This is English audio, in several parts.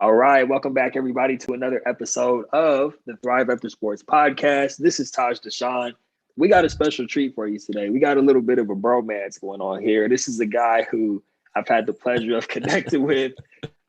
All right, welcome back, everybody, to another episode of the Thrive After Sports podcast. This is Taj Dashaun. We got a special treat for you today. We got a little bit of a bromance going on here. This is a guy who I've had the pleasure of connecting with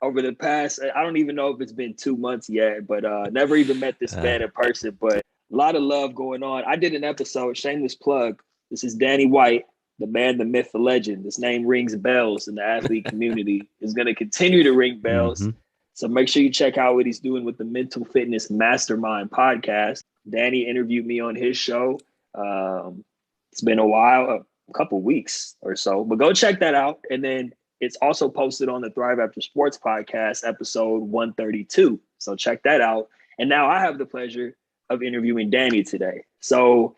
over the past, I don't even know if it's been 2 months yet, but never even met this man in person, but a lot of love going on. I did an episode, shameless plug. This is Danny White, the man, the myth, the legend. This name rings bells in the athlete community, is going to continue to ring bells. Mm-hmm. So make sure you check out what he's doing with the Mental Fitness Mastermind podcast. Danny interviewed me on his show. It's been a while, a couple weeks or so, but go check that out. And then it's also posted on the Thrive After Sports podcast, episode 132. So check that out. And now I have the pleasure of interviewing Danny today. So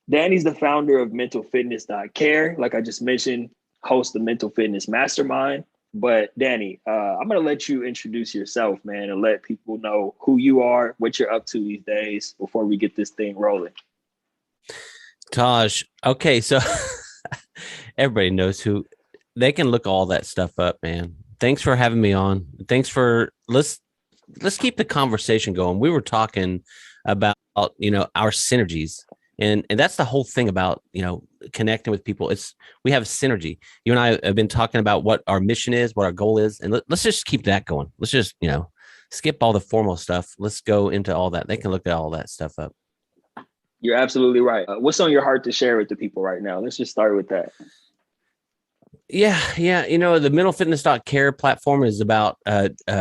Danny's the founder of mentalfitness.care. Like I just mentioned, host the Mental Fitness Mastermind. But Danny, I'm going to let you introduce yourself, man, and let people know who you are, what you're up to these days before we get this thing rolling. Taj. Okay, so everybody knows who they can look all that stuff up, man. Thanks for having me on. Thanks for let's keep the conversation going. We were talking about our synergies. And that's the whole thing about, connecting with people. We have synergy. You and I have been talking about what our mission is, what our goal is. And let's just keep that going. Let's just, skip all the formal stuff. Let's go into all that. They can look at all that stuff up. You're absolutely right. What's on your heart to share with the people right now? Let's just start with that. Yeah. The mentalfitness.care platform is about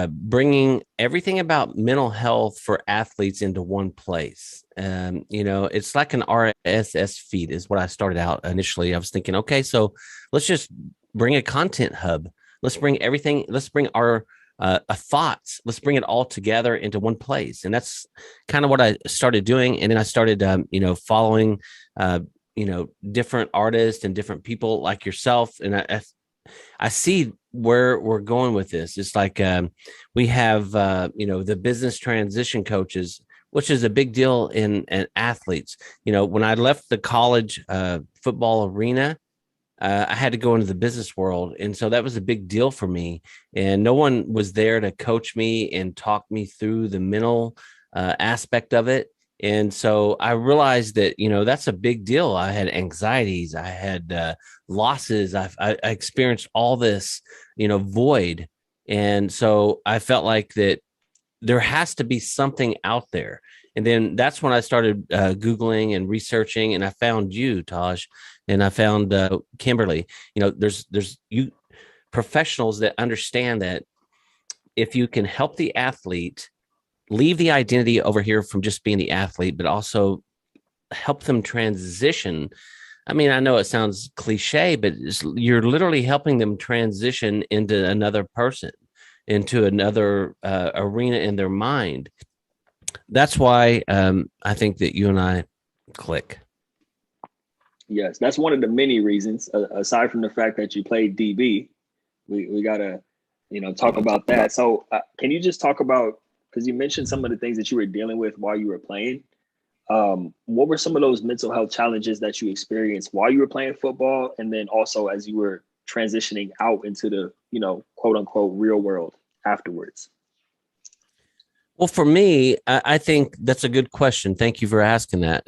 bringing everything about mental health for athletes into one place. It's like an RSS feed is what I started out initially. I was thinking, okay, so let's just bring a content hub. Let's bring everything. Let's bring our thoughts. Let's bring it all together into one place. And that's kind of what I started doing. And then I started, following different artists and different people like yourself. And I see where we're going with this. It's like we have, the business transition coaches, which is a big deal in athletes. When I left the college football arena, I had to go into the business world. And so that was a big deal for me. And no one was there to coach me and talk me through the mental aspect of it. And so I realized that, that's a big deal. I had anxieties. I had losses. I experienced all this, void. And so I felt like that there has to be something out there. And then that's when I started Googling and researching, and I found you, Taj, and I found Kimberly. There's you professionals that understand that if you can help the athlete leave the identity over here from just being the athlete, but also help them transition. I mean, I know it sounds cliche, but you're literally helping them transition into another person, into another arena in their mind. That's why I think that you and I click. Yes, that's one of the many reasons, aside from the fact that you played DB. We got to, talk about that. So can you just talk about, because you mentioned some of the things that you were dealing with while you were playing. What were some of those mental health challenges that you experienced while you were playing football? And then also as you were transitioning out into the, quote unquote, real world afterwards? Well, for me, I think that's a good question. Thank you for asking that.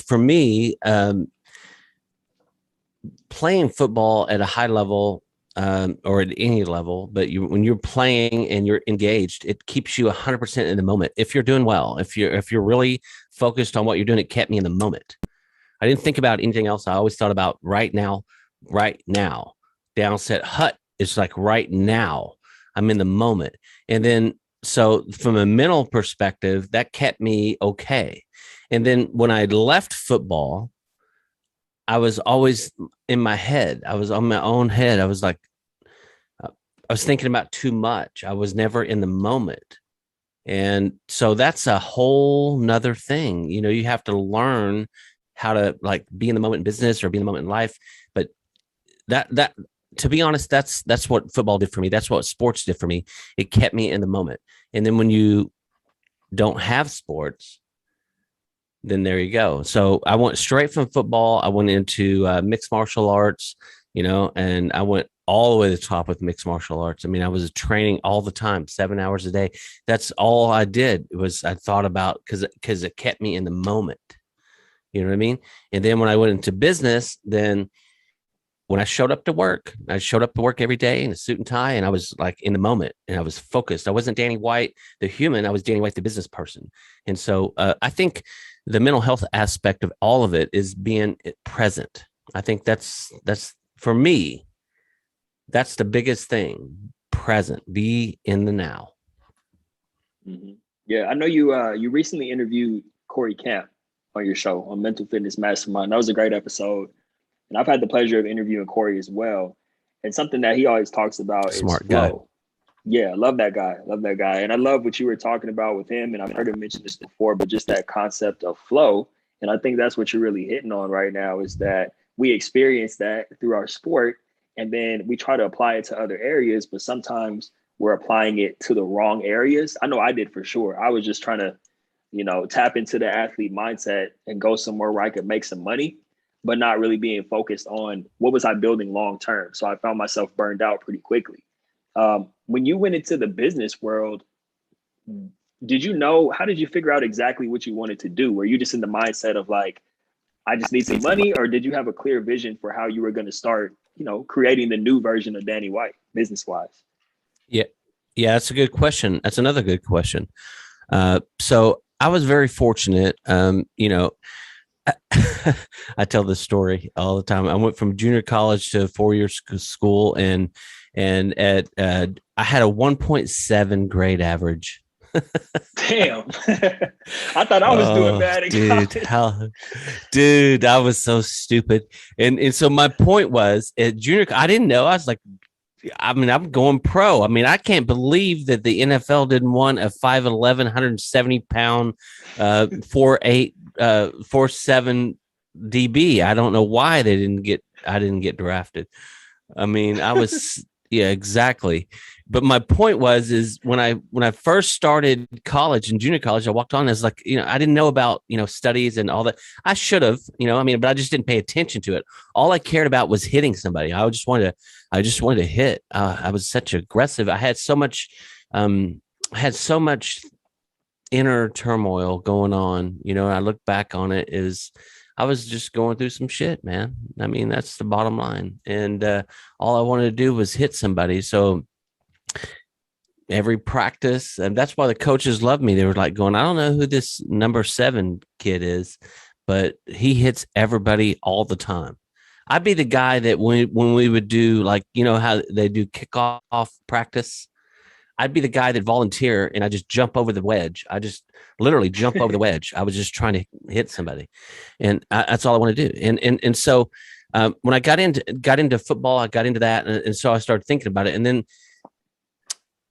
For me, playing football at a high level or at any level, but when you're playing and you're engaged, it keeps you 100% in the moment. If you're doing well, if you're really focused on what you're doing, it kept me in the moment. I didn't think about anything else. I always thought about right now. Downset hut is like right now. I'm in the moment. And then, so from a mental perspective, that kept me okay. And then when I left football, I was always in my head. I was on my own head. I was thinking about too much. I was never in the moment. And so that's a whole nother thing. You have to learn how to like be in the moment in business or be in the moment in life. But that to be honest, that's what football did for me. That's what sports did for me. It kept me in the moment. And then when you don't have sports, then there you go. So I went straight from football. I went into mixed martial arts, and I went all the way to the top with mixed martial arts. I mean, I was training all the time, 7 hours a day. That's all I did. I thought about, because it kept me in the moment. You know what I mean? And then when I went into business, then when I showed up to work, every day in a suit and tie, and I was like in the moment, and I was focused. I wasn't Danny White, the human. I was Danny White, the business person. And so I think the mental health aspect of all of it is being present. I think that's for me, that's the biggest thing. Present, be in the now. Mm-hmm. Yeah, I know you recently interviewed Corey Camp on your show on Mental Fitness Mastermind. That was a great episode. And I've had the pleasure of interviewing Corey as well. And something that he always talks about Smart is flow. guy. Yeah, love that guy. Love that guy. And I love what you were talking about with him. And I've heard him mention this before, but just that concept of flow. And I think that's what you're really hitting on right now, is that we experience that through our sport. And then we try to apply it to other areas, but sometimes we're applying it to the wrong areas. I know I did for sure. I was just trying to, tap into the athlete mindset and go somewhere where I could make some money, but not really being focused on what was I building long term. So I found myself burned out pretty quickly. When you went into the business world, how did you figure out exactly what you wanted to do? Were you just in the mindset of like, I just need some money, or did you have a clear vision for how you were going to start, creating the new version of Danny White business wise? Yeah. Yeah. That's a good question. That's another good question. So I was very fortunate. I tell this story all the time. I went from junior college to 4-year school, and at I had a 1.7 grade average. Damn. I thought I was doing bad in college. Dude, I was so stupid. And so my point was, at junior, I didn't know. I was like, I'm going pro. I mean, I can't believe that the NFL didn't want a 5'11", 170-pound, 4'8", 4'7" DB. I don't know why I didn't get drafted. I mean, I was yeah, exactly. But my point is when I first started college and junior college, I walked on as like, I didn't know about, studies and all that. I should have, but I just didn't pay attention to it. All I cared about was hitting somebody. I just wanted to hit. I was such aggressive. I had so much inner turmoil going on. I look back on it as I was just going through some shit, man. I mean, that's the bottom line. And all I wanted to do was hit somebody. So every practice, and that's why the coaches loved me. They were like going, I don't know who this number 7 kid is, but he hits everybody all the time. I'd be the guy that when we would do, like, how they do kickoff practice, I'd be the guy that volunteer and I just jump over the wedge. I just literally jump over the wedge. I was just trying to hit somebody, and that's all I want to do. And so when I got into football, I got into that, and so I started thinking about it. And then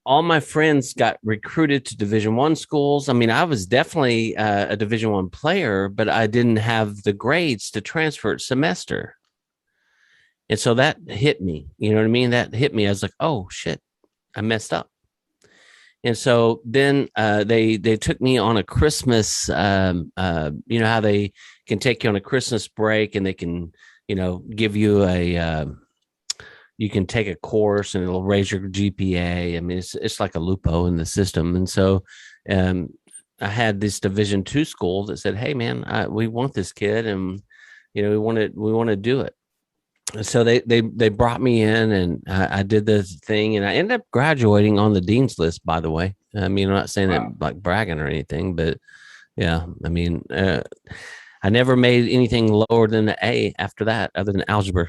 all my friends got recruited to Division I schools. I mean, I was definitely a Division I player, but I didn't have the grades to transfer semester. And so that hit me. You know what I mean? That hit me. I was like, oh shit, I messed up. And so then they took me on a Christmas, how they can take you on a Christmas break, and they can, give you you can take a course and it'll raise your GPA. I mean, it's like a loophole in the system. And so I had this Division II school that said, hey man, we want this kid, and, we want to do it. So they brought me in, and I did this thing, and I ended up graduating on the dean's list, by the way. I mean, I'm not saying that like bragging or anything, but yeah, I mean, I never made anything lower than an A after that, other than algebra.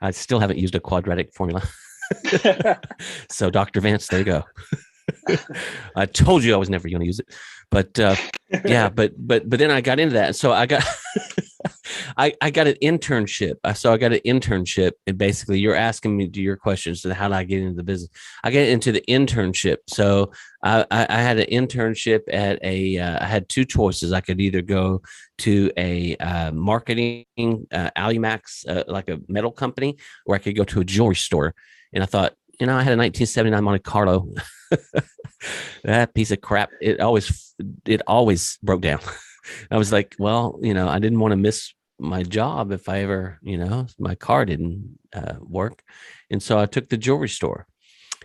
I still haven't used a quadratic formula. So Dr. Vance, there you go. I told you I was never going to use it, but yeah, but then I got into that. So I got, I got an internship. So I got an internship, and basically you're asking me your questions. So how did I get into the business? I get into the internship. So I had an internship at I had 2 choices. I could either go to a marketing Alimax, like a metal company, or I could go to a jewelry store. And I thought, I had a 1979 Monte Carlo. That piece of crap, it always broke down. I was like, well, I didn't want to miss my job if I ever, my car didn't work. And so I took the jewelry store.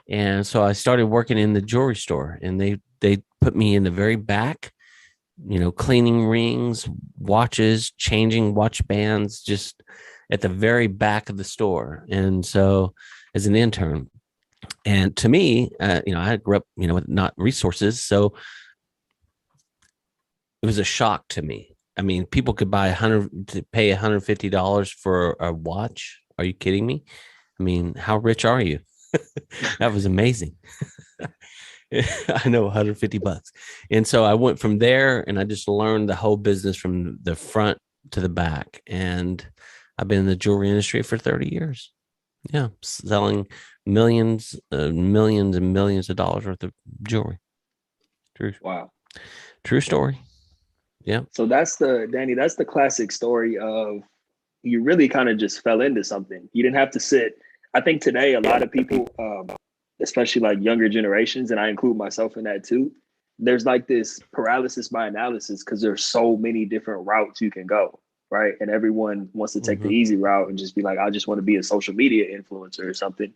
And so I started working in the jewelry store, and they put me in the very back, cleaning rings, watches, changing watch bands, just at the very back of the store. And so as an intern, and to me, I grew up, with not resources. So it was a shock to me. I mean, people could pay $150 for a watch. Are you kidding me? I mean, how rich are you? That was amazing. I know, $150. And so I went from there, and I just learned the whole business from the front to the back. And I've been in the jewelry industry for 30 years. Yeah. Selling millions and millions of dollars worth of jewelry. Wow. True story. Yeah. So that's the classic story of, you really kind of just fell into something. You didn't have to sit. I think today, a lot of people, especially like younger generations, and I include myself in that too, there's like this paralysis by analysis because there's so many different routes you can go, right? And everyone wants to take the easy route and just be like, I just want to be a social media influencer or something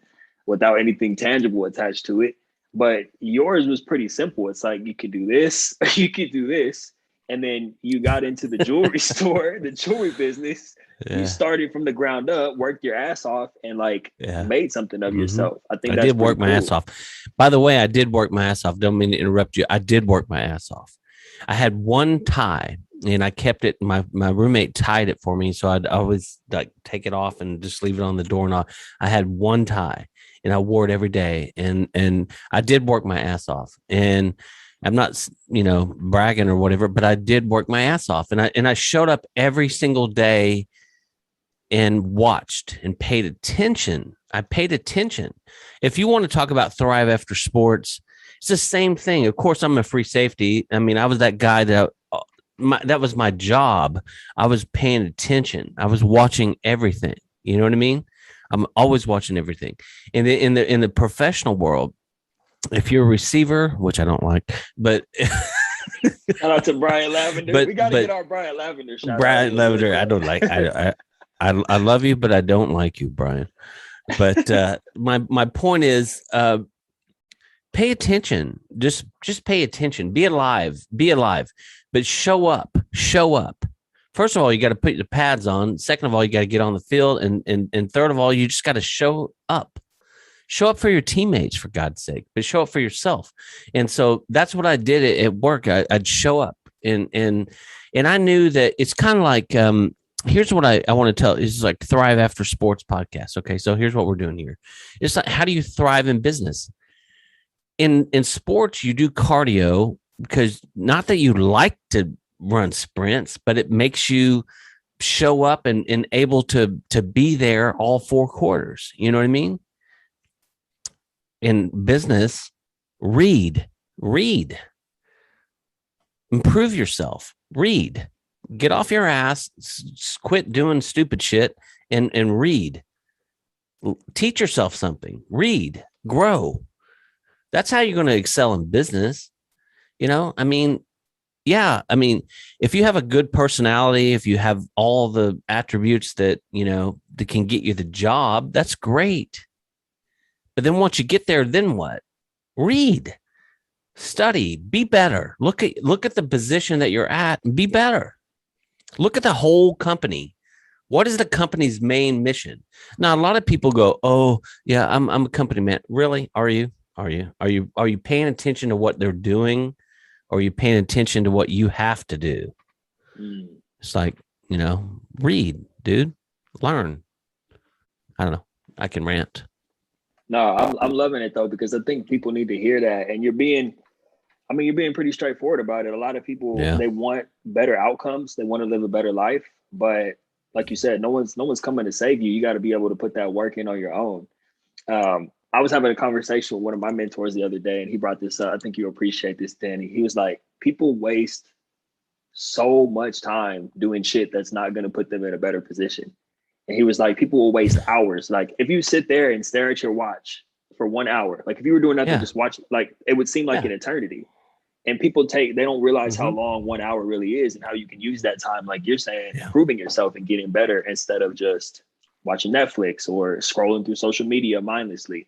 without anything tangible attached to it. But yours was pretty simple. It's like, you could do this, you could do this. And then you got into the jewelry store, the jewelry business. Yeah. You started from the ground up, worked your ass off, and made something of yourself. I think I that's did work my ass off. By the way, I did work my ass off. Don't mean to interrupt you. I did work my ass off. I had one tie, and I kept it. My roommate tied it for me, so I'd always like take it off and just leave it on the doorknob. I had one tie, and I wore it every day, and I did work my ass off. And I'm not, bragging or whatever, but I did work my ass off, and I showed up every single day and watched and paid attention. I paid attention. If you want to talk about thrive after sports, it's the same thing. Of course, I'm a free safety. I mean, I was that guy that was my job. I was paying attention. I was watching everything. You know what I mean? I'm always watching everything. And in the professional world, if you're a receiver, which I don't like, but shout out to Brian Lavender. We got to get our Brian Lavender shout. Brian Lavender, I don't like. I love you, but I don't like you, Brian. But my point is, pay attention. Just pay attention. Be alive. But show up. First of all, you got to put the pads on. Second of all, you got to get on the field, and third of all, you just got to show up. Show up for your teammates, for God's sake, but show up for yourself. And so that's what I did at work. I'd show up, and I knew that it's kind of like, here's what I want to tell. This is like Thrive After Sports podcast. Okay. So here's what we're doing here. It's like, how do you thrive in business? In sports, you do cardio because not that you like to run sprints, but it makes you show up and able to be there all 4 quarters. You know what I mean? In business, read, improve yourself, read, get off your ass, quit doing stupid shit and read, teach yourself something, read, grow. That's how you're going to excel in business. I mean, if you have a good personality, if you have all the attributes that, that can get you the job, that's great. But then once you get there, then what? Read, study, be better. Look at the position that you're at and be better. Look at the whole company. What is the company's main mission? Now, a lot of people go, "Oh, yeah, I'm a company man." Really? Are you paying attention to what they're doing, or are you paying attention to what you have to do? It's like, read, dude, learn. I don't know. I can rant. No, I'm loving it though, because I think people need to hear that. And you're being pretty straightforward about it. A lot of people, They want better outcomes. They want to live a better life. But like you said, no one's coming to save you. You got to be able to put that work in on your own. I was having a conversation with one of my mentors the other day, and he brought this up. I think you appreciate this, Danny. He was like, people waste so much time doing shit that's not going to put them in a better position. And he was like, people will waste hours. Like, if you sit there and stare at your watch for 1 hour, like if you were doing nothing, just watch, like it would seem like an eternity. And people they don't realize how long 1 hour really is and how you can use that time, like you're saying, improving yourself and getting better instead of just watching Netflix or scrolling through social media mindlessly.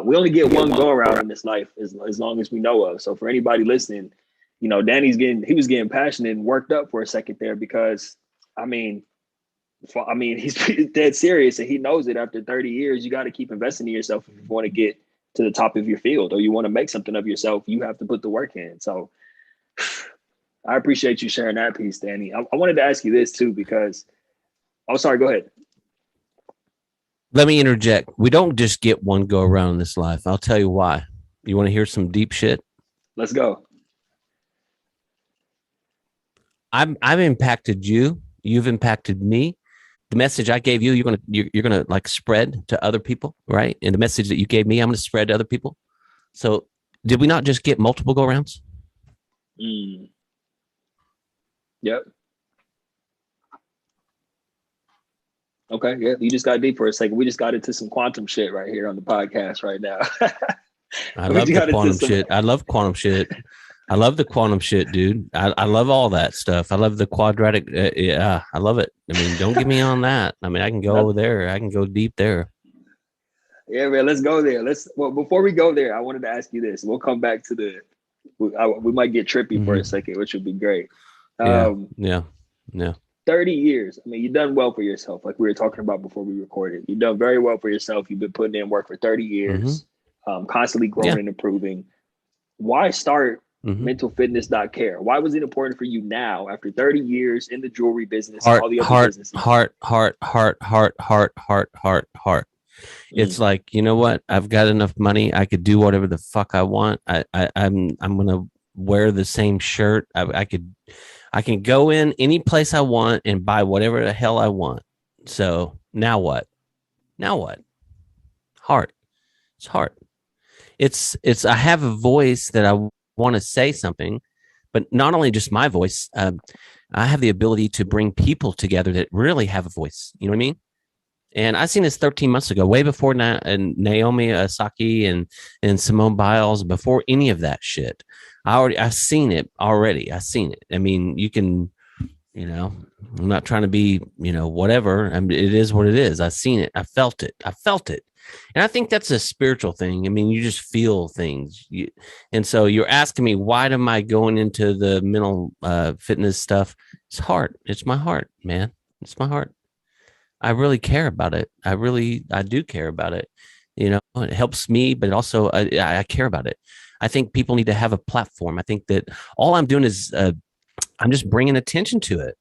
We only get one go around in this life as long as we know of. So for anybody listening, you know, he was getting passionate and worked up for a second there because, I mean, he's dead serious and he knows it. After 30 years, you got to keep investing in yourself if you want to get to the top of your field or you want to make something of yourself. You have to put the work in. So I appreciate you sharing that piece, Danny. I wanted to ask you this too, because, oh, sorry, go ahead. Let me interject. We don't just get one go around in this life. I'll tell you why. You want to hear some deep shit? Let's go. I've impacted you. You've impacted me. The message I gave you, you're gonna like spread to other people, right? And the message that you gave me, I'm gonna spread to other people. So, did we not just get multiple go rounds? Yep. Okay. Yeah. You just got deep for a second. We just got into some quantum shit right here on the podcast right now. I love the quantum shit. I love quantum shit. I love the quantum shit, dude. I love all that stuff. I love the quadratic. Yeah, I love it. I mean, don't get me on that. I mean, I can go there. I can go deep there. Yeah, man. Let's go there. Well, before we go there, I wanted to ask you this. We'll come back to we might get trippy for a second, which would be great. Yeah. 30 years. I mean, you've done well for yourself. Like we were talking about before we recorded. You've done very well for yourself. You've been putting in work for 30 years, constantly growing and improving. Why start mentalfitness.care? Why was it important for you now after 30 years in the jewelry business, all the other businesses? Heart. It's like, you know what? I've got enough money. I could do whatever the fuck I want. I'm gonna wear the same shirt. I can go in any place I want and buy whatever the hell I want. So now what? Heart. It's heart. It's I have a voice that I want to say something, but not only just my voice. I have the ability to bring people together that really have a voice. You know what I mean? And I seen this 13 months ago, way before Naomi Osaka and Simone Biles, before any of that shit. I've seen it already. I've seen it. I mean, you can, you know, I'm not trying to be, you know, whatever. I mean, it is what it is. I've seen it. I felt it. And I think that's a spiritual thing. I mean, you just feel things. And so you're asking me, why am I going into the mental fitness stuff? It's heart. It's my heart, man. It's my heart. I really care about it. I do care about it. You know, it helps me, but also I care about it. I think people need to have a platform. I think that all I'm doing is I'm just bringing attention to it.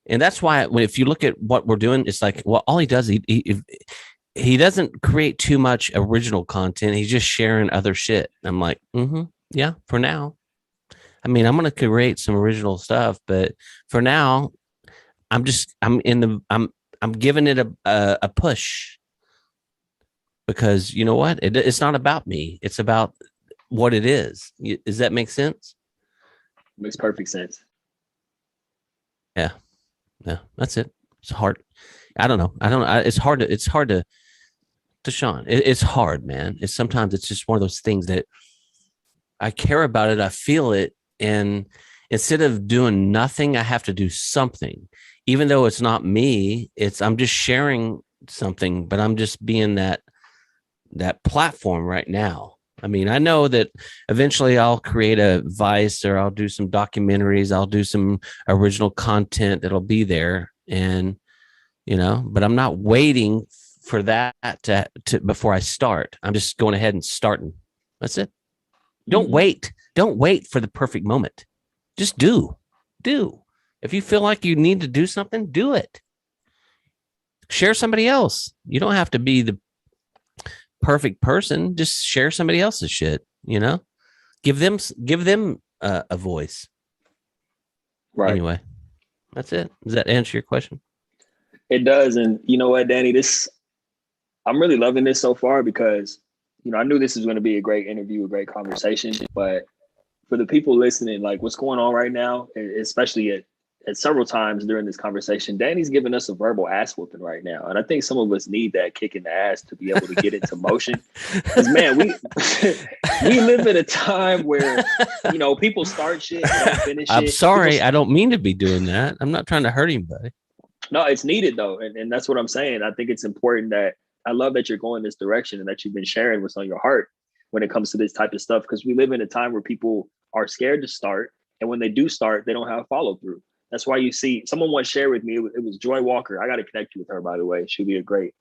And that's why if you look at what we're doing, it's like, well, all he does, he doesn't create too much original content. He's just sharing other shit. I'm like, yeah, for now. I mean, I'm going to create some original stuff, but for now, I'm giving it a push because you know what? It's not about me. It's about what it is. Does that make sense? Makes perfect sense. Yeah, that's it. It's hard. I don't know. It's hard to Dashaun. It's hard, man. Sometimes it's just one of those things that I care about it. I feel it. And instead of doing nothing, I have to do something, even though it's not me. I'm just sharing something, but I'm just being that platform right now. I mean, I know that eventually I'll create a Vice or I'll do some documentaries. I'll do some original content that'll be there. And, you know, but I'm not waiting for that to before I start. I'm just going ahead and starting. That's it. Don't wait. Don't wait for the perfect moment. Just do. If you feel like you need to do something, do it. Share somebody else. You don't have to be the perfect person. Just share somebody else's shit, you know? Give them a voice. Right. Anyway, that's it. Does that answer your question? It does. And you know what, Danny, I'm really loving this so far because, you know, I knew this was going to be a great interview, a great conversation, but for the people listening, like what's going on right now, especially several times during this conversation, Danny's giving us a verbal ass whooping right now. And I think some of us need that kick in the ass to be able to get into motion. Because, man, we we live in a time where, you know, people start shit and don't finish it. I'm sorry. I don't mean to be doing that. I'm not trying to hurt anybody. No, it's needed, though. And that's what I'm saying. I think it's important that I love that you're going this direction and that you've been sharing what's on your heart when it comes to this type of stuff. Because we live in a time where people are scared to start. And when they do start, they don't have follow through. That's why you see someone once shared with me, it was Joy Walker. I got to connect you with her, by the way. She'll be a great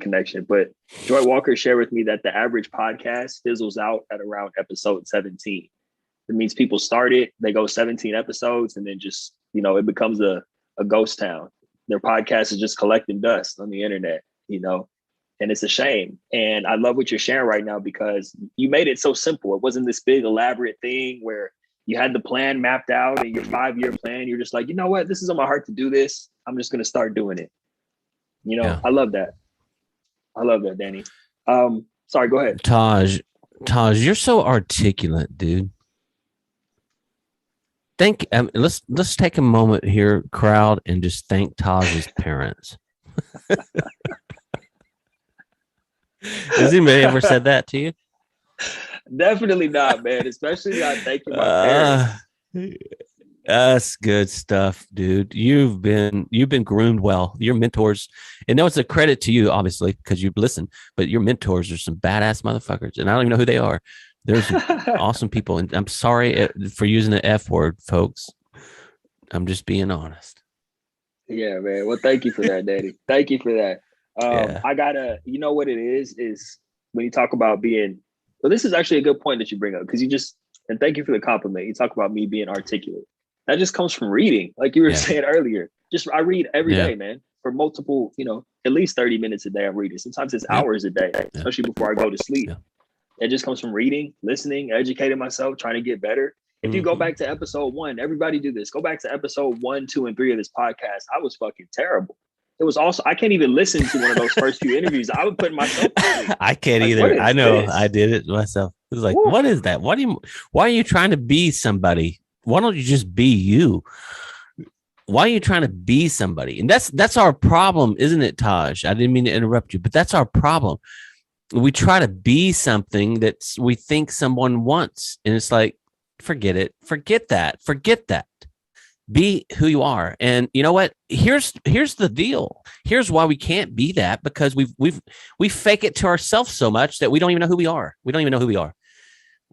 connection. But Joy Walker shared with me that the average podcast fizzles out at around episode 17. It means people start it, they go 17 episodes, and then just, you know, it becomes a ghost town. Their podcast is just collecting dust on the internet, you know, and it's a shame. And I love what you're sharing right now because you made it so simple. It wasn't this big elaborate thing where you had the plan mapped out and your 5-year plan. You're just like, you know what? This is on my heart to do this. I'm just going to start doing it. You know, yeah. I love that. I love that, Danny. Sorry, go ahead. Taj, you're so articulate, dude. Let's take a moment here, crowd, and just thank Taj's parents. Has anybody ever said that to you? Definitely not, man. Especially not thanking my parents. That's good stuff, dude. You've been groomed well. Your mentors, and no, it's a credit to you, obviously, because you've listened. But your mentors are some badass motherfuckers, and I don't even know who they are. There's some awesome people, and I'm sorry for using the F word, folks. I'm just being honest. Yeah, man. Well, thank you for that, Daddy. Thank you for that. I gotta, you know what it is when you talk about being. Well, this is actually a good point that you bring up because and thank you for the compliment. You talk about me being articulate. That just comes from reading, like you were saying earlier. I read every day, man, for multiple, you know, at least 30 minutes a day. I'm reading. Sometimes it's hours a day, especially before I go to sleep. Yeah. It just comes from reading, listening, educating myself, trying to get better. If you go back to episode 1, everybody do this. Go back to episode 1, 2, and 3 of this podcast. I was fucking terrible. It was also, I can't even listen to one of those first few interviews. I would put myself. I can't either. I know. This? I did it myself. It was like, Woo. What is that? Why are you trying to be somebody? Why don't you just be you? Why are you trying to be somebody? And that's our problem, isn't it, Taj? I didn't mean to interrupt you, but that's our problem. We try to be something that we think someone wants. And it's like, forget it. Forget that. Be who you are. And you know what? Here's the deal. Here's why we can't be that, because we fake it to ourselves so much that we don't even know who we are.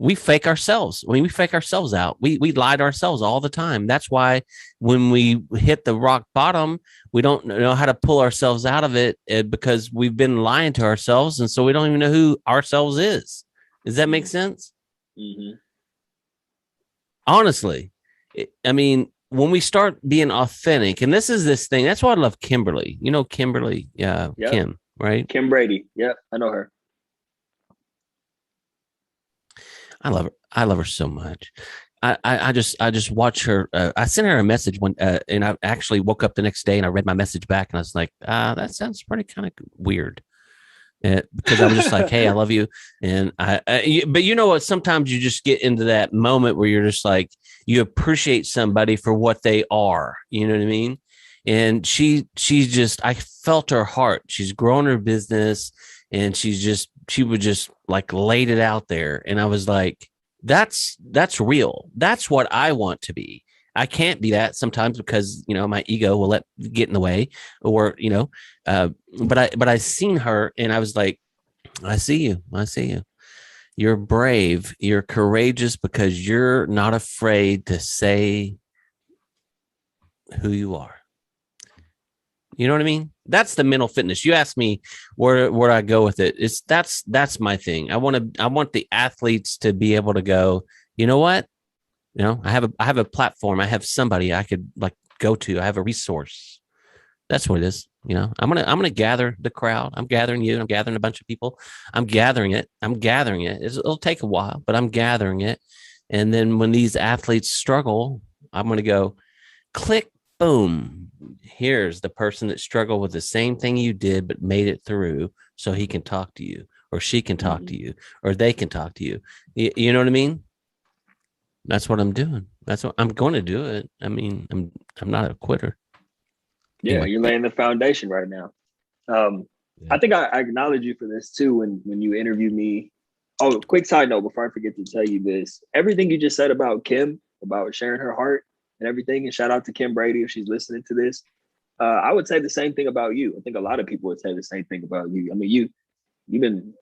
We fake ourselves. I mean, we fake ourselves out. We lie to ourselves all the time. That's why when we hit the rock bottom, we don't know how to pull ourselves out of it because we've been lying to ourselves. And so we don't even know who ourselves is. Does that make sense? Mm-hmm. Honestly, I mean, when we start being authentic, and this is this thing, that's why I love Kimberly. You know, Kimberly, Kim, right? Kim Brady. Yep. I know her. I love her. I love her so much. I just watch her. I sent her a message and I actually woke up the next day and I read my message back and I was like, that sounds pretty kind of weird. Because I was just like, hey, I love you. And but you know what? Sometimes you just get into that moment where you're just like, you appreciate somebody for what they are. You know what I mean? And she's just, I felt her heart. She's grown her business and she would just like laid it out there. And I was like, that's real. That's what I want to be. I can't be that sometimes because, you know, my ego will get in the way or, you know, but I seen her and I was like, I see you. You're brave. You're courageous because you're not afraid to say who you are. You know what I mean? That's the mental fitness. You asked me where I go with it. That's my thing. I want the athletes to be able to go, you know what? You know, I have a platform. I have somebody I could like go to. I have a resource. That's what it is. You know, I'm gonna gather the crowd. I'm gathering you. I'm gathering a bunch of people. I'm gathering it. It'll take a while, but I'm gathering it. And then when these athletes struggle, I'm gonna go, click, boom. Here's the person that struggled with the same thing you did, but made it through, so he can talk to you, or she can talk to you, or they can talk to you. You know what I mean? That's what I'm doing. That's what I'm going to do it. I mean, I'm not a quitter. Yeah, Anyway. you're laying the foundation right now. Yeah. I think I acknowledge you for this too when you interviewed me. Oh, quick side note before I forget to tell you this. Everything you just said about Kim, about sharing her heart and everything, and shout out to Kim Brady if she's listening to this. I would say the same thing about you. I think a lot of people would say the same thing about you. I mean, you've been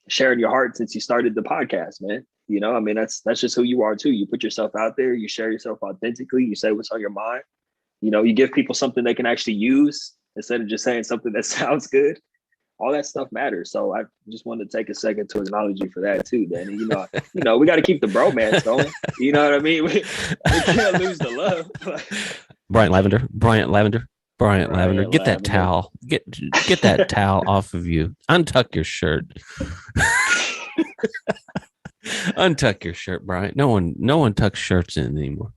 sharing your heart since you started the podcast, man. You know, I mean, that's just who you are too. You put yourself out there, you share yourself authentically, you say what's on your mind. You know, you give people something they can actually use instead of just saying something that sounds good. All that stuff matters. So I just wanted to take a second to acknowledge you for that too, Danny. We got to keep the bromance going. You know what I mean? We can't lose the love. Bryant Lavender, Bryant Lavender, Bryant Lavender. Brian Get that Lavender. towel. Get that towel off of you. Untuck your shirt. Untuck your shirt, Bryant. No one tucks shirts in anymore.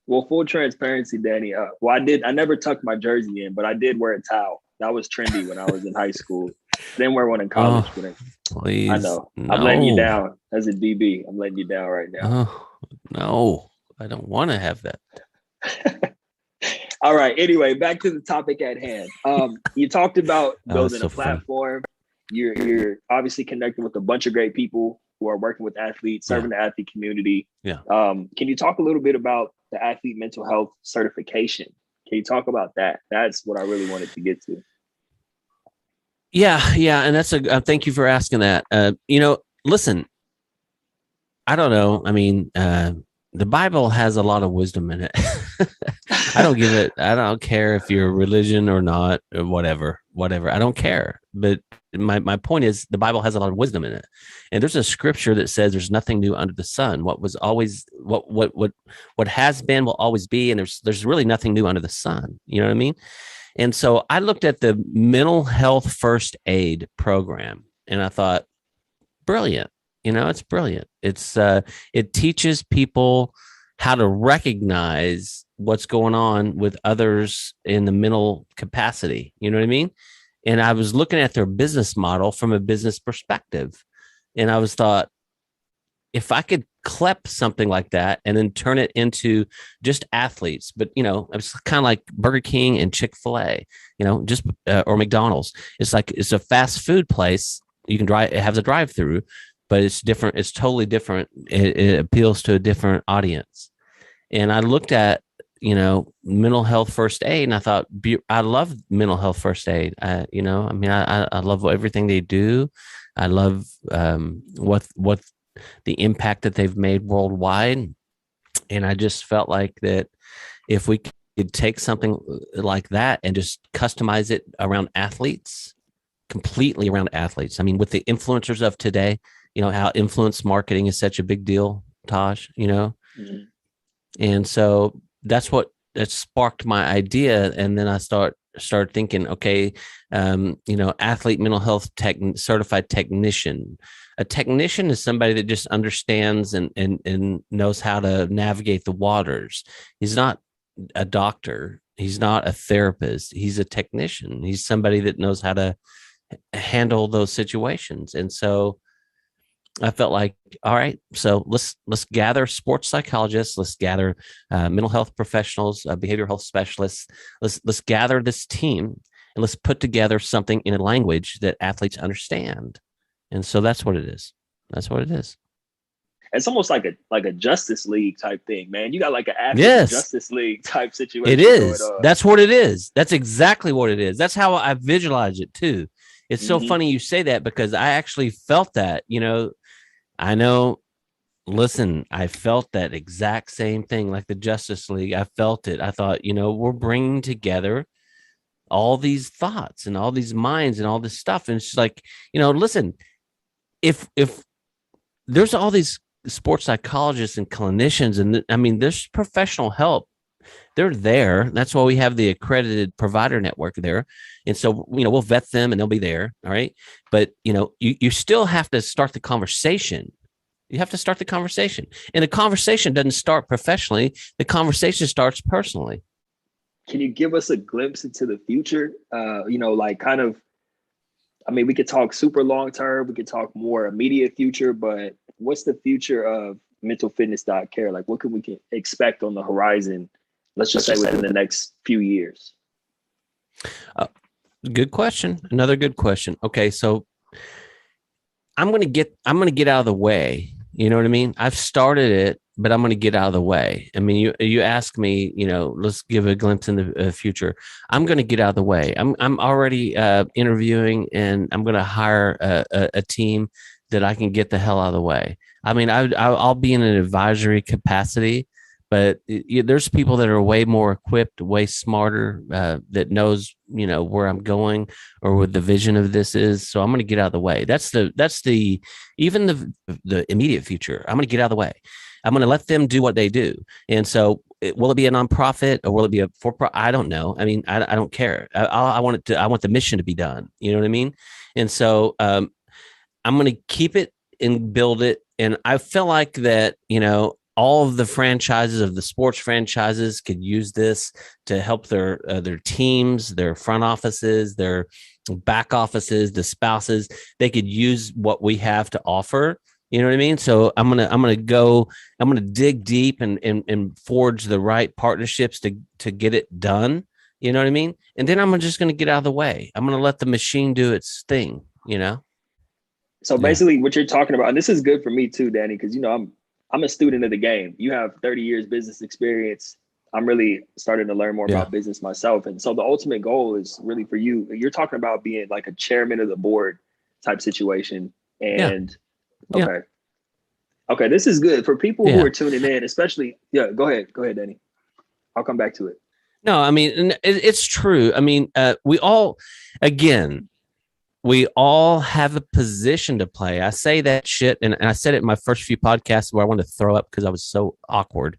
Well, full transparency, Danny. I never tucked my jersey in, but I did wear a towel. That was trendy when I was in high school. Didn't wear one in college, Oh, but I please. know. I'm letting you No. down as a DB. I'm letting you down right now. Oh, no. I don't want to have that. All right. Anyway, back to the topic at hand. You talked about Oh, that's building so a funny. platform. You're obviously connected with a bunch of great people who are working with athletes, serving the athlete community. Yeah. Can you talk a little bit about the athlete mental health certification? Can you talk about that? That's what I really wanted to get to. Yeah, and that's thank you for asking that. Listen, I don't know. I mean, the Bible has a lot of wisdom in it. I don't care if you're a religion or not, or whatever. I don't care. But my point is the Bible has a lot of wisdom in it. And there's a scripture that says there's nothing new under the sun. What was always what has been will always be, and there's really nothing new under the sun. You know what I mean? And so I looked at the mental health first aid program and I thought, brilliant. It's brilliant. It teaches people how to recognize what's going on with others in the mental capacity. You know what I mean? And I was looking at their business model from a business perspective. And I was thought, if I could clip something like that and then turn it into just athletes, but it's kind of like Burger King and Chick-fil-A, just or McDonald's. It's like it's a fast food place. You can drive. It has a drive-through, but it's different. It's totally different. It appeals to a different audience. And I looked at mental health first aid, and I thought I love mental health first aid. I love everything they do. I love what the impact that they've made worldwide. And I just felt like that if we could take something like that and just customize it around athletes, completely around athletes. I mean, with the influencers of today, how influence marketing is such a big deal, Taj, Mm-hmm. And so that's what that sparked my idea. And then I started thinking, okay, athlete mental health certified technician. A technician is somebody that just understands and knows how to navigate the waters. He's not a doctor. He's not a therapist. He's a technician. He's somebody that knows how to handle those situations. And so I felt like, all right, so let's gather sports psychologists, let's gather mental health professionals, behavioral health specialists. Let's gather this team and let's put together something in a language that athletes understand. And so that's what it is. That's what it is. It's almost like a Justice League type thing, man. You got like an athlete Yes, Justice League type situation it going is. on. That's what it is. That's exactly what it is. That's how I visualize it too. It's so Mm-hmm. funny you say that because I actually felt that, I know. Listen, I felt that exact same thing, like the Justice League. I felt it. I thought, we're bringing together all these thoughts and all these minds and all this stuff. And it's like, listen, if there's all these sports psychologists and clinicians, and I mean, there's professional help. They're there. That's why we have the accredited provider network there. And so, we'll vet them and they'll be there. All right. But, you still have to start the conversation. You have to start the conversation. And the conversation doesn't start professionally. The conversation starts personally. Can you give us a glimpse into the future? Like kind of, I mean, we could talk super long term. We could talk more immediate future, but what's the future of mentalfitness.care? Like, what can we expect on the horizon? Let's just say within the next few years. Good question. Another good question. Okay, so I'm gonna get out of the way. You know what I mean? I've started it, but I'm gonna get out of the way. I mean, you ask me, let's give a glimpse in the future. I'm gonna get out of the way. I'm already interviewing, and I'm gonna hire a team that I can get the hell out of the way. I mean, I'll be in an advisory capacity, but there's people that are way more equipped, way smarter, that knows where I'm going or what the vision of this is. So I'm going to get out of the way. That's the even the immediate future. I'm going to get out of the way. I'm going to let them do what they do. And so, will it be a nonprofit or will it be a for-profit? I don't know. I mean, I don't care. I want the mission to be done. You know what I mean? And so, I'm going to keep it and build it. And I feel like that, all of the franchises of the sports franchises could use this to help their teams, their front offices, their back offices, the spouses. They could use what we have to offer. You know what I mean? So I'm gonna dig deep and forge the right partnerships to get it done. You know what I mean? And then I'm just gonna get out of the way. I'm gonna let the machine do its thing. So basically, what you're talking about, and this is good for me too, Danny, because I'm a student of the game. You have 30 years business experience. I'm really starting to learn more about business myself. And so the ultimate goal is really for you. You're talking about being like a chairman of the board type situation. And okay, this is good for people who are tuning in, especially. Yeah, go ahead, Danny. I'll come back to it. No, I mean, it's true. I mean, we all have a position to play. I say that shit, and I said it in my first few podcasts where I wanted to throw up because I was so awkward.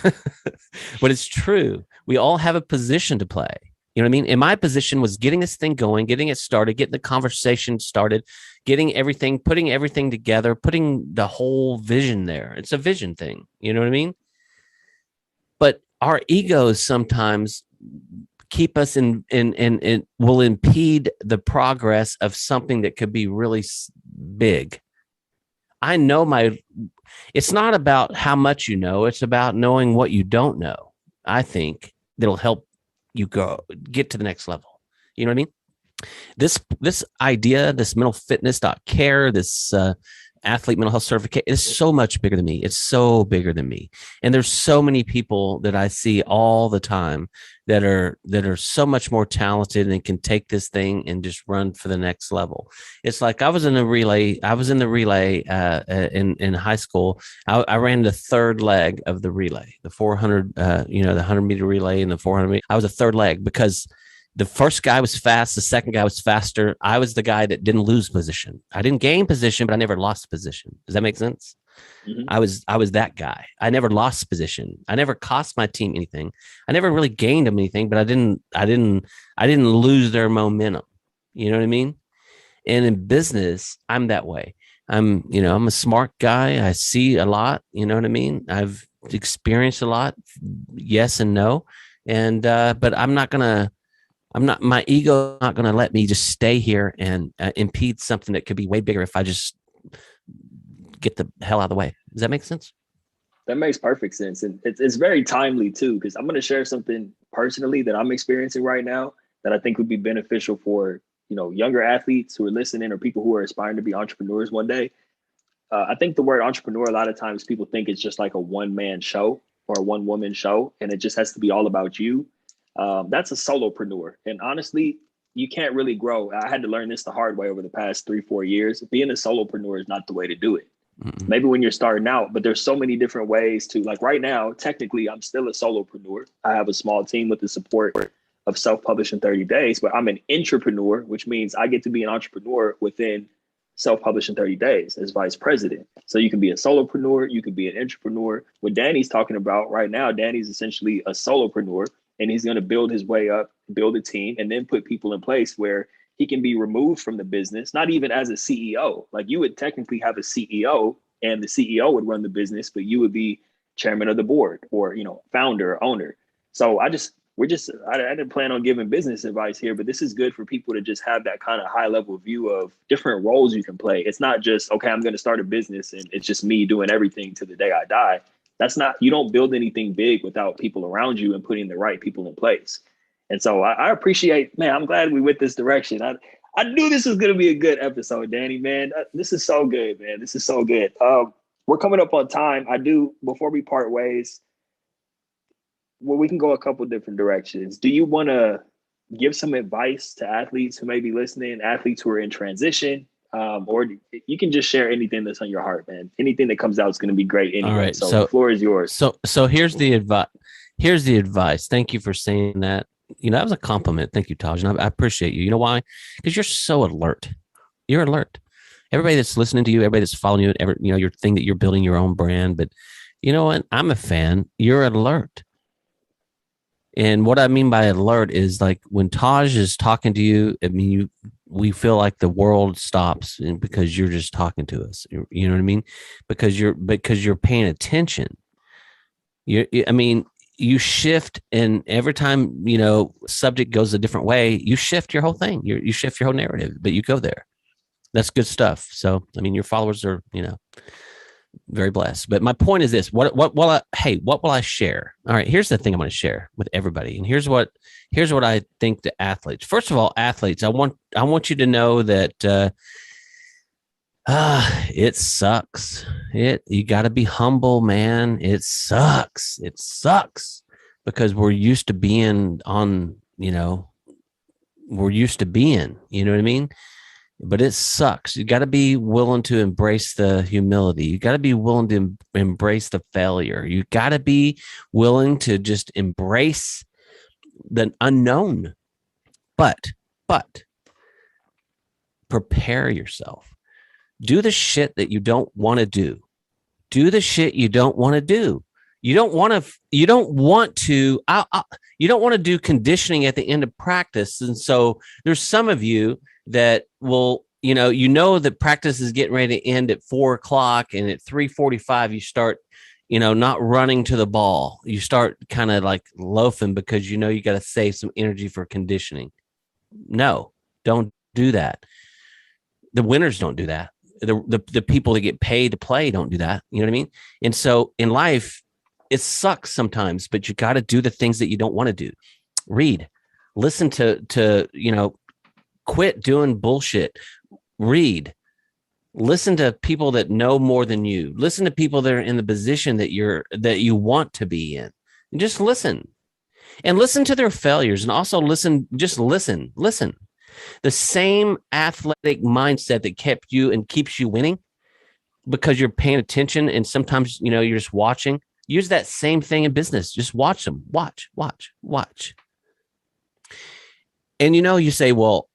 But it's true. We all have a position to play. You know what I mean? And my position was getting this thing going, getting it started, getting the conversation started, putting everything together, putting the whole vision there. It's a vision thing. You know what I mean? But our egos sometimes keep us in and will impede the progress of something that could be really big. I know it's not about how much you know, it's about knowing what you don't know. I think that'll help you get to the next level. You know what I mean? This idea, this mentalfitness.care, this athlete mental health certificate is so much bigger than me. It's so bigger than me. And there's so many people that I see all the time that are so much more talented and can take this thing and just run for the next level. It's like I was in the relay in high school. I ran the third leg of the relay, the 400, the 100-meter relay and the 400 meter. I was a third leg because the first guy was fast. The second guy was faster. I was the guy that didn't lose position. I didn't gain position, but I never lost position. Does that make sense? Mm-hmm. I was that guy. I never lost position. I never cost my team anything. I never really gained them anything, but I didn't lose their momentum. You know what I mean? And in business, I'm that way. I'm a smart guy. I see a lot. You know what I mean? I've experienced a lot. Yes and no. And but my ego is not going to let me just stay here and impede something that could be way bigger if I just get the hell out of the way. Does that make sense? That makes perfect sense. And it's very timely too, because I'm going to share something personally that I'm experiencing right now that I think would be beneficial for, younger athletes who are listening or people who are aspiring to be entrepreneurs one day. I think the word entrepreneur, a lot of times people think it's just like a one-man show or a one-woman show, and it just has to be all about you. That's a solopreneur. And honestly, you can't really grow. I had to learn this the hard way over the past 3-4 years. Being a solopreneur is not the way to do it. Mm-mm. Maybe when you're starting out, but there's so many different ways to, like right now, technically, I'm still a solopreneur. I have a small team with the support of Self-Published in 30 Days, but I'm an intrapreneur, which means I get to be an entrepreneur within Self-Published in 30 Days as vice president. So you can be a solopreneur, you can be an intrapreneur. What Danny's talking about right now, Danny's essentially a solopreneur, and he's going to build his way up, build a team, and then put people in place where he can be removed from the business, not even as a CEO. Like you would technically have a CEO and the CEO would run the business, but you would be chairman of the board or, founder or owner. So I just I didn't plan on giving business advice here, but this is good for people to just have that kind of high level view of different roles you can play. It's not just, okay, I'm going to start a business and it's just me doing everything to the day I die. That's not, you don't build anything big without people around you and putting the right people in place. And so I appreciate, man, I'm glad we went this direction. I knew this was going to be a good episode, Danny, man. This is so good, man. This is so good. We're coming up on time. Before we part ways, well, we can go a couple different directions. Do you want to give some advice to athletes who may be listening, athletes who are in transition, or you can just share anything that's on your heart, man. Anything that comes out is going to be great anyway. All right, so the floor is yours. So here's the advice. Here's the advice. Thank you for saying that. That was a compliment. Thank you, Taj. And I appreciate you. You know why? Because you're so alert. You're alert. Everybody that's listening to you, everybody that's following you, your thing that you're building your own brand. But you know what? I'm a fan. You're alert. And what I mean by alert is like when Taj is talking to you, we feel like the world stops because you're just talking to us. You know what I mean? Because you're paying attention. You shift, and every time, subject goes a different way, you shift your whole thing. You shift your whole narrative, but you go there. That's good stuff. So, your followers are, very blessed. But my point is this: what will I share? All right, here's the thing I'm going to share with everybody, and here's what I think to athletes. First of all, athletes, I want you to know that it sucks. You got to be humble, man. It sucks. It sucks because we're used to being on. We're used to being. You know what I mean? But it sucks. You got to be willing to embrace the humility. You got to be willing to embrace the failure. You got to be willing to just embrace the unknown. But prepare yourself. Do the shit that you don't want to do. Do the shit you don't want to do. You don't want to do conditioning at the end of practice. And so there's some of you that will, that practice is getting ready to end at 4:00, and at 3:45 you start, not running to the ball. You start kind of like loafing because you got to save some energy for conditioning. No, don't do that. The winners don't do that. The people that get paid to play don't do that. You know what I mean? And so in life, it sucks sometimes, but you got to do the things that you don't want to do. Read, listen to quit doing bullshit. Read, listen to people that know more than you. Listen to people that are in the position that you want to be in, and just listen, and listen to their failures, and also listen. The same athletic mindset that kept you and keeps you winning because you're paying attention, and sometimes you're just watching. Use that same thing in business. Just watch them. Watch. And you say, well,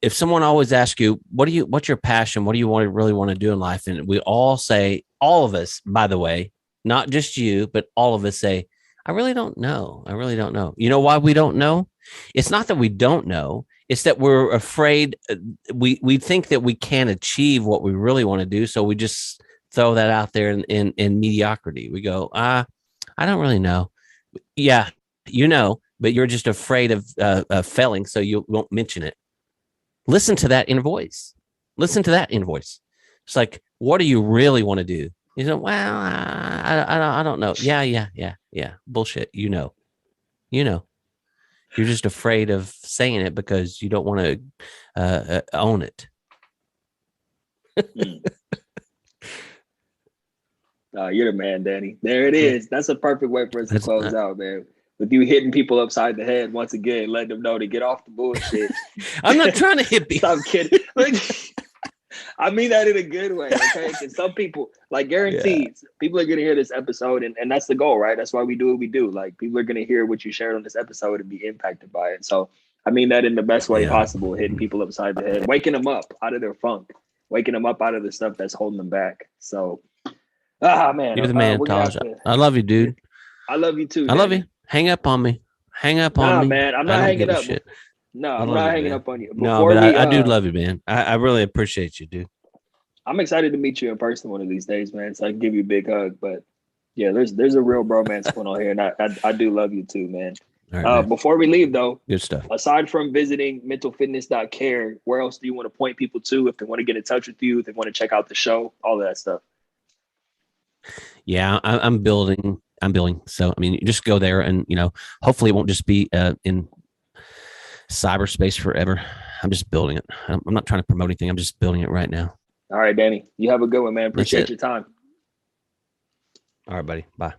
if someone always asks you, what's your passion? What do you really want to do in life? And we all say, all of us, by the way, not just you, but all of us say, I really don't know. I really don't know. You know why we don't know? It's not that we don't know. It's that we're afraid. We think that we can't achieve what we really want to do. So we just throw that out there in mediocrity. We go, I don't really know. Yeah, but you're just afraid of failing. So you won't mention it. Listen to that inner voice. It's like, what do you really want to do? You say, well, I don't know. Yeah. Bullshit. You're just afraid of saying it because you don't want to own it. You're the man, Danny. There it is. That's a perfect way for us to close out, man. With you hitting people upside the head once again, letting them know to get off the bullshit. I'm not trying to hit people. Stop kidding. I mean that in a good way, okay? Because some people, guaranteed, people are going to hear this episode, and that's the goal, right? That's why we do what we do. Like, people are going to hear what you shared on this episode and be impacted by it. So I mean that in the best way possible, hitting people upside the head, waking them up out of their funk, waking them up out of the stuff that's holding them back. So, man. You're the man, Taj. I love you, dude. I love you too. I love you. Hang up on me. Nah, man. I'm not hanging up. Shit. No, I'm not hanging up on you. I do love you, man. I really appreciate you, dude. I'm excited to meet you in person one of these days, man. So I can give you a big hug. But yeah, there's a real bromance going on here, and I do love you too, man. All right, man. Before we leave, though, Good stuff. aside from visiting mentalfitness.care, where else do you want to point people to if they want to get in touch with you, if they want to check out the show, all of that stuff? Yeah, I'm building. I'm building. So, I mean, you just go there and, hopefully it won't just be in cyberspace forever. I'm just building it. I'm not trying to promote anything. I'm just building it right now. All right, Danny. You have a good one, man. Appreciate your time. All right, buddy. Bye.